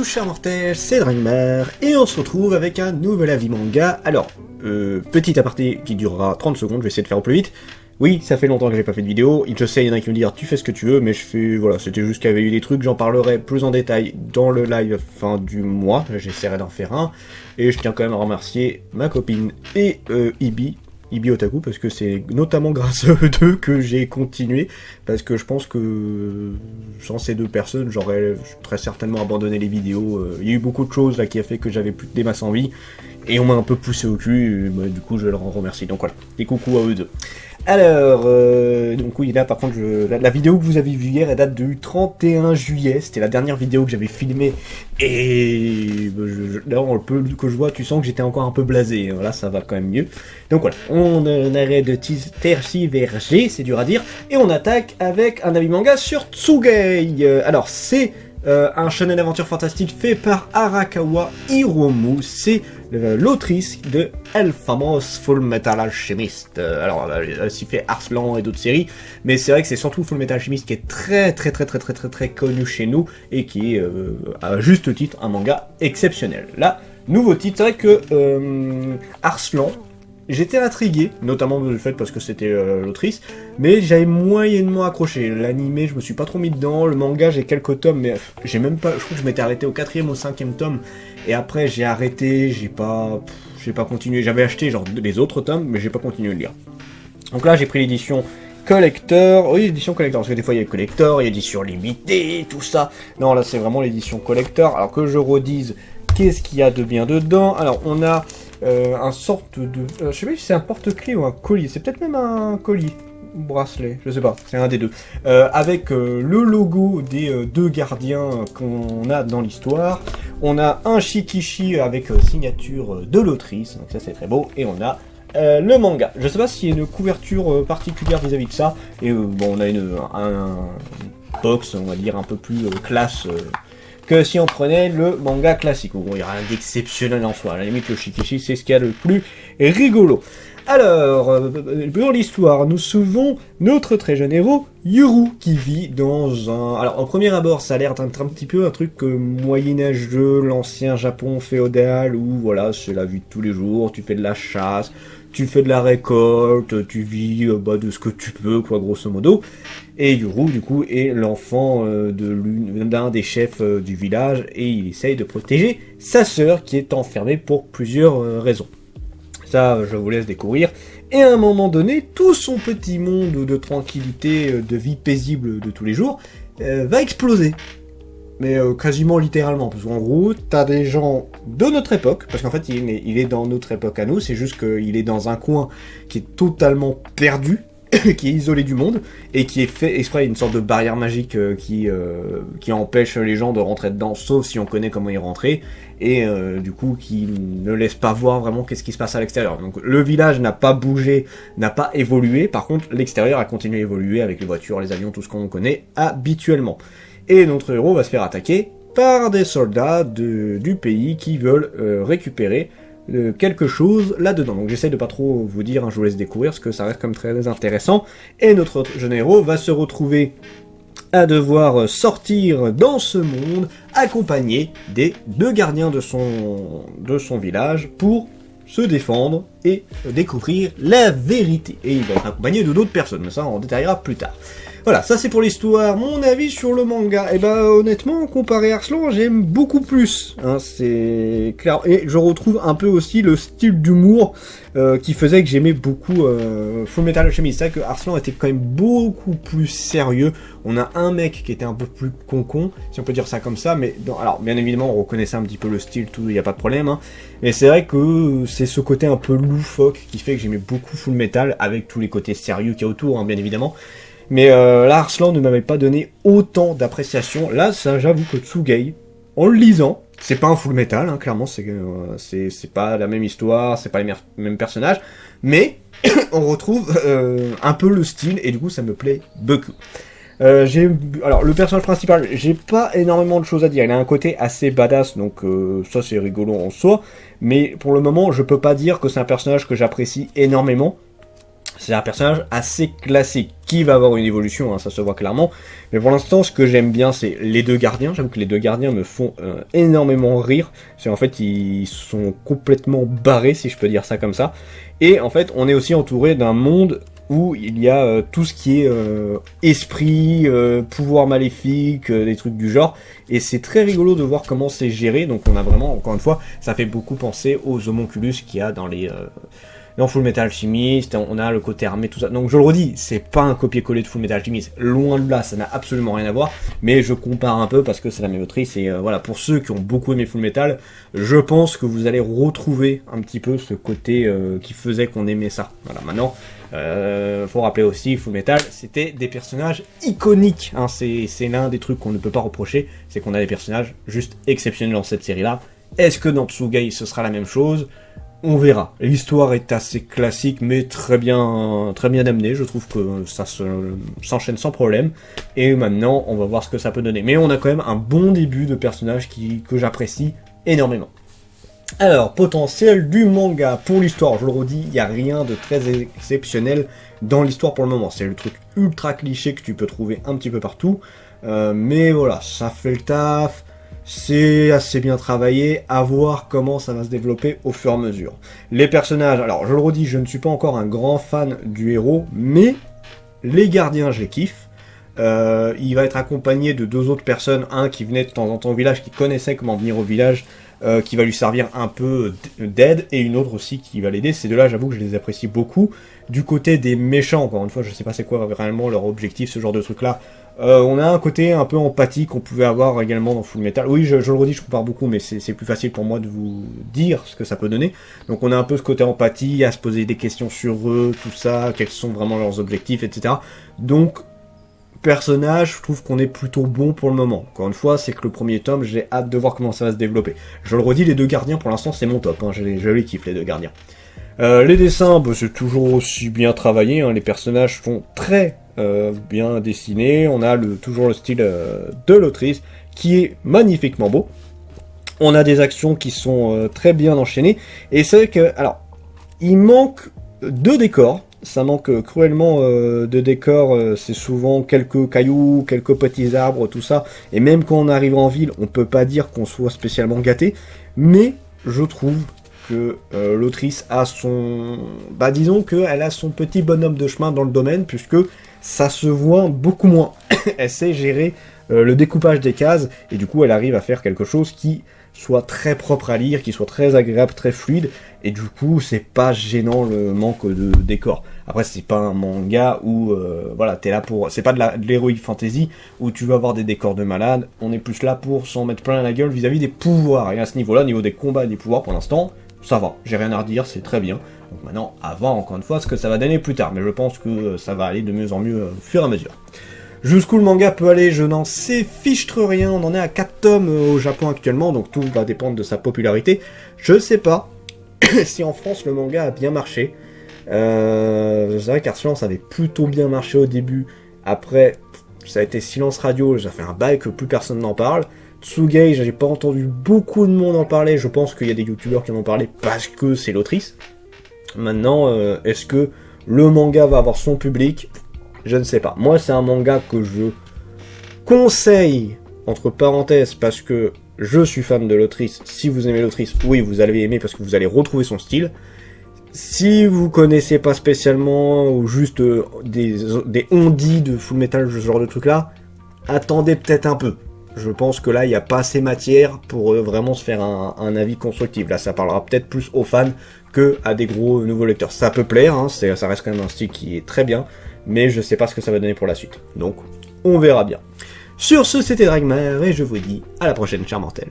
tous chers mortels, c'est Dragmar, et on se retrouve avec un nouvel avis manga. Alors, petit aparté qui durera 30 secondes, je vais essayer de faire au plus vite. Oui, ça fait longtemps que j'ai pas fait de vidéo, je sais, il y en a qui me disent tu fais ce que tu veux, mais je fais, voilà, c'était juste qu'il y avait eu des trucs, j'en parlerai plus en détail dans le live fin du mois, j'essaierai d'en faire un, et je tiens quand même à remercier ma copine et Ibi Otaku, parce que c'est notamment grâce à eux deux que j'ai continué, parce que je pense que sans ces deux personnes, j'aurais très certainement abandonné les vidéos. Il y a eu beaucoup de choses là qui a fait que j'avais plus des masses envie, et on m'a un peu poussé au cul, et, bah, du coup je leur en remercie. Donc voilà, des coucou à eux deux. Alors, donc oui, là par contre, la vidéo que vous avez vue hier, elle date du 31 juillet, c'était la dernière vidéo que j'avais filmée, et là, le peu que je vois, tu sens que j'étais encore un peu blasé, là ça va quand même mieux. Donc voilà, on arrête de tergiverser, c'est dur à dire, et on attaque avec un avis manga sur Tsugai. Alors c'est un shonen aventure fantastique fait par Arakawa Hiromu, c'est l'autrice de El Famous Full Metal Alchemist. Alors, elle a aussi fait Arslan et d'autres séries, mais c'est vrai que c'est surtout Full Metal Alchemist qui est très connu chez nous, et qui est, à juste titre, un manga exceptionnel. Là, nouveau titre, c'est vrai que Arslan, j'étais intrigué, notamment du fait parce que c'était l'autrice, mais j'avais moyennement accroché. L'animé, je me suis pas trop mis dedans. Le manga, j'ai quelques tomes, mais j'ai même pas. Je crois que je m'étais arrêté au 4e ou 5e tome, et après j'ai arrêté. J'ai pas continué. J'avais acheté genre les autres tomes, mais j'ai pas continué de lire. Donc là, j'ai pris l'édition collector. Oui, l'édition collector, parce que des fois il y a collector, il y a édition limitée, tout ça. Non, là c'est vraiment l'édition collector. Alors que je redise, qu'est-ce qu'il y a de bien dedans? Alors on a un sorte de... je sais pas si c'est un porte-clés ou un colis, c'est peut-être même un colis, bracelet, je sais pas, c'est un des deux. Avec le logo des deux gardiens qu'on a dans l'histoire. On a un shikishi avec signature de l'autrice, donc ça c'est très beau, et on a le manga. Je sais pas s'il y a une couverture particulière vis-à-vis de ça, et bon, on a un box, on va dire, un peu plus classe... que si on prenait le manga classique. Bon, il n'y a rien d'exceptionnel en soi. À la limite, le shikishi, c'est ce qu'il y a de plus rigolo. Alors, pour l'histoire, nous suivons notre très jeune héros, Yuru, qui vit dans un... Alors, au premier abord, ça a l'air d'être un petit peu un truc moyenâgeux, l'ancien Japon féodal, où, voilà, c'est la vie de tous les jours, tu fais de la chasse, tu fais de la récolte, tu vis de ce que tu peux, quoi, grosso modo. Et Yuru, du coup, est l'enfant d'un des chefs du village, et il essaye de protéger sa sœur, qui est enfermée pour plusieurs raisons. Ça, je vous laisse découvrir. Et à un moment donné, tout son petit monde de tranquillité, de vie paisible de tous les jours, va exploser. Mais quasiment littéralement, parce qu'en gros, t'as des gens de notre époque, parce qu'en fait, il est dans notre époque à nous, c'est juste qu'il est dans un coin qui est totalement perdu, qui est isolé du monde, et qui est fait exprès une sorte de barrière magique qui empêche les gens de rentrer dedans, sauf si on connaît comment y rentrer, et du coup qui ne laisse pas voir vraiment qu'est-ce qui se passe à l'extérieur. Donc le village n'a pas bougé, n'a pas évolué, par contre l'extérieur a continué à évoluer avec les voitures, les avions, tout ce qu'on connaît habituellement. Et notre héros va se faire attaquer par des soldats du pays qui veulent récupérer quelque chose là-dedans. Donc j'essaie de pas trop vous dire, je vous laisse découvrir, parce que ça reste comme très intéressant. Et notre jeune héros va se retrouver à devoir sortir dans ce monde, accompagné des deux gardiens de son village, pour se défendre et découvrir la vérité. Et il va être accompagné de d'autres personnes, mais ça on détaillera plus tard. Voilà, ça c'est pour l'histoire. Mon avis sur le manga, et honnêtement, comparé à Arslan, j'aime beaucoup plus. C'est clair. Et je retrouve un peu aussi le style d'humour qui faisait que j'aimais beaucoup Full Metal Alchemist. C'est vrai que Arslan était quand même beaucoup plus sérieux. On a un mec qui était un peu plus concon, si on peut dire ça comme ça, mais alors bien évidemment on reconnaissait un petit peu le style, tout, il n'y a pas de problème, hein. Mais c'est vrai que c'est ce côté un peu loufoque qui fait que j'aimais beaucoup Full Metal, avec tous les côtés sérieux qu'il y a autour, hein, bien évidemment. Mais là, Arslan ne m'avait pas donné autant d'appréciation. Là, ça, j'avoue que Tsugai, en le lisant, c'est pas un Full Metal, hein, clairement, c'est pas la même histoire, c'est pas les mêmes personnages, mais on retrouve un peu le style, et du coup, ça me plaît beaucoup. Alors, le personnage principal, j'ai pas énormément de choses à dire. Il a un côté assez badass, donc ça, c'est rigolo en soi. Mais pour le moment, je peux pas dire que c'est un personnage que j'apprécie énormément. C'est un personnage assez classique, qui va avoir une évolution, hein, ça se voit clairement. Mais pour l'instant, ce que j'aime bien, c'est les deux gardiens. J'avoue que les deux gardiens me font énormément rire. C'est en fait, ils sont complètement barrés, si je peux dire ça comme ça. Et en fait, on est aussi entouré d'un monde où il y a tout ce qui est esprit, pouvoir maléfique, des trucs du genre. Et c'est très rigolo de voir comment c'est géré. Donc on a vraiment, encore une fois, ça fait beaucoup penser aux homonculus qu'il y a dans les... dans Full Metal Alchemist, on a le côté armé, tout ça. Donc je le redis, c'est pas un copier-coller de Full Metal Alchemist, loin de là, ça n'a absolument rien à voir, mais je compare un peu parce que c'est la même autrice, et voilà, pour ceux qui ont beaucoup aimé Full Metal, je pense que vous allez retrouver un petit peu ce côté qui faisait qu'on aimait ça. Voilà, maintenant, faut rappeler aussi, Full Metal, c'était des personnages iconiques, hein, c'est l'un des trucs qu'on ne peut pas reprocher, c'est qu'on a des personnages juste exceptionnels dans cette série-là. Est-ce que dans Tsugai ce sera la même chose ? On verra. L'histoire est assez classique, mais très bien amenée. Je trouve que ça s'enchaîne sans problème. Et maintenant, on va voir ce que ça peut donner. Mais on a quand même un bon début de personnage que j'apprécie énormément. Alors, potentiel du manga. Pour l'histoire, je le redis, il n'y a rien de très exceptionnel dans l'histoire pour le moment. C'est le truc ultra cliché que tu peux trouver un petit peu partout. Mais voilà, ça fait le taf. C'est assez bien travaillé, à voir comment ça va se développer au fur et à mesure. Les personnages, alors je le redis, je ne suis pas encore un grand fan du héros, mais les gardiens, je les kiffe. Il va être accompagné de deux autres personnes, un qui venait de temps en temps au village, qui connaissait comment venir au village, qui va lui servir un peu d'aide, et une autre aussi qui va l'aider. Ces deux-là, j'avoue que je les apprécie beaucoup. Du côté des méchants, encore une fois, je sais pas c'est quoi réellement leur objectif, ce genre de truc-là. On a un côté un peu empathique qu'on pouvait avoir également dans Full Metal. Oui, je le redis, je compare beaucoup, mais c'est plus facile pour moi de vous dire ce que ça peut donner. Donc on a un peu ce côté empathie, à se poser des questions sur eux, tout ça, quels sont vraiment leurs objectifs, etc. Donc, personnage, je trouve qu'on est plutôt bon pour le moment. Encore une fois, c'est que le premier tome, j'ai hâte de voir comment ça va se développer. Je le redis, les deux gardiens, pour l'instant, c'est mon top. Hein, je les kiffe, les deux gardiens. Les dessins, bah, c'est toujours aussi bien travaillé. Hein, les personnages sont très bien dessinés. On a toujours le style de l'autrice qui est magnifiquement beau. On a des actions qui sont très bien enchaînées. Et c'est vrai que, alors, il manque de décors. Ça manque cruellement de décors. C'est souvent quelques cailloux, quelques petits arbres, tout ça. Et même quand on arrive en ville, on peut pas dire qu'on soit spécialement gâté. Mais je trouve que l'autrice a son... Bah disons qu'elle a son petit bonhomme de chemin dans le domaine, puisque ça se voit beaucoup moins. Elle sait gérer le découpage des cases, et du coup elle arrive à faire quelque chose qui soit très propre à lire, qui soit très agréable, très fluide, et du coup c'est pas gênant le manque de décor. Après c'est pas un manga où voilà, t'es là pour... C'est pas de l'heroic fantasy où tu vas avoir des décors de malade, on est plus là pour s'en mettre plein la gueule vis-à-vis des pouvoirs, et à ce niveau-là, au niveau des combats et des pouvoirs pour l'instant, ça va, j'ai rien à redire, c'est très bien. Donc maintenant, à voir encore une fois ce que ça va donner plus tard, mais je pense que ça va aller de mieux en mieux au fur et à mesure. Jusqu'où le manga peut aller, je n'en sais fichtre rien, on en est à 4 tomes au Japon actuellement, donc tout va dépendre de sa popularité. Je sais pas si en France le manga a bien marché. C'est vrai qu'Arslan ça avait plutôt bien marché au début, après ça a été silence radio, ça fait un bail que plus personne n'en parle. Tsugai, j'ai pas entendu beaucoup de monde en parler, je pense qu'il y a des youtubeurs qui en ont parlé parce que c'est l'autrice. Maintenant, est-ce que le manga va avoir son public ? Je ne sais pas. Moi, c'est un manga que je conseille, entre parenthèses, parce que je suis fan de l'autrice. Si vous aimez l'autrice, oui, vous allez aimer parce que vous allez retrouver son style. Si vous connaissez pas spécialement, ou juste des on-dit de Full Metal, ce genre de truc-là, attendez peut-être un peu. Je pense que là, il n'y a pas assez matière pour vraiment se faire un avis constructif. Là, ça parlera peut-être plus aux fans que à des gros nouveaux lecteurs. Ça peut plaire, hein, ça reste quand même un style qui est très bien, mais je sais pas ce que ça va donner pour la suite. Donc, on verra bien. Sur ce, c'était Dragmar, et je vous dis à la prochaine, chers mortels.